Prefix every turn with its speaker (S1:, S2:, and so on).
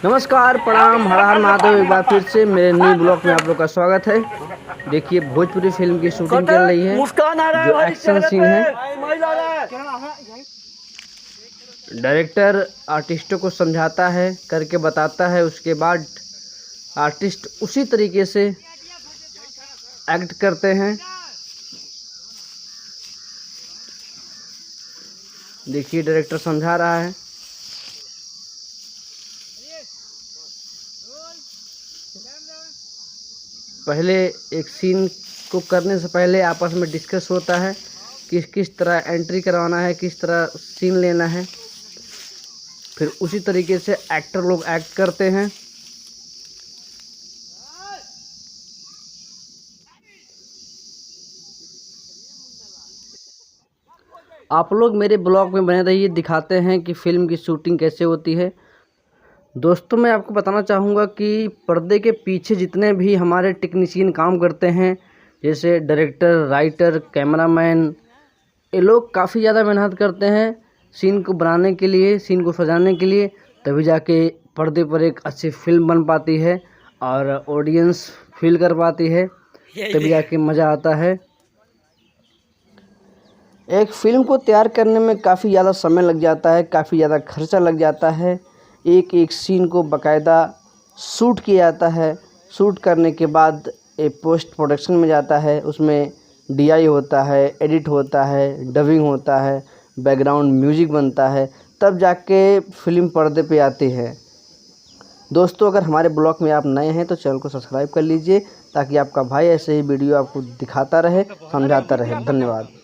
S1: नमस्कार, प्रणाम, हर हर महादेव। एक बार फिर से मेरे न्यू ब्लॉग में आप लोग का स्वागत है। देखिए, भोजपुरी फिल्म की शूटिंग चल रही है, जो एक्शन सीन है। डायरेक्टर आर्टिस्टों को समझाता है, करके बताता है, उसके बाद आर्टिस्ट उसी तरीके से एक्ट करते हैं। देखिए, डायरेक्टर समझा रहा है। पहले एक सीन को करने से पहले आपस में डिस्कस होता है कि किस तरह एंट्री करवाना है, किस तरह सीन लेना है। फिर उसी तरीके से एक्टर लोग एक्ट करते हैं। आप लोग मेरे ब्लॉग में बने रहिए, दिखाते हैं कि फ़िल्म की शूटिंग कैसे होती है। दोस्तों, मैं आपको बताना चाहूँगा कि पर्दे के पीछे जितने भी हमारे टेक्नीशियन काम करते हैं, जैसे डायरेक्टर, राइटर, कैमरामैन, ये लोग काफ़ी ज़्यादा मेहनत करते हैं सीन को बनाने के लिए, सीन को सजाने के लिए। तभी जाके पर्दे पर एक अच्छी फिल्म बन पाती है और ऑडियंस फील कर पाती है, तभी जाके मज़ा आता है। एक फ़िल्म को तैयार करने में काफ़ी ज़्यादा समय लग जाता है, काफ़ी ज़्यादा खर्चा लग जाता है। एक एक सीन को बाकायदा शूट किया जाता है। शूट करने के बाद एक पोस्ट प्रोडक्शन में जाता है, उसमें डीआई होता है, एडिट होता है, डबिंग होता है, बैकग्राउंड म्यूजिक बनता है, तब जाके फ़िल्म पर्दे पे आती है। दोस्तों, अगर हमारे ब्लॉग में आप नए हैं तो चैनल को सब्सक्राइब कर लीजिए, ताकि आपका भाई ऐसे ही वीडियो आपको दिखाता रहे, समझाता रहे। धन्यवाद।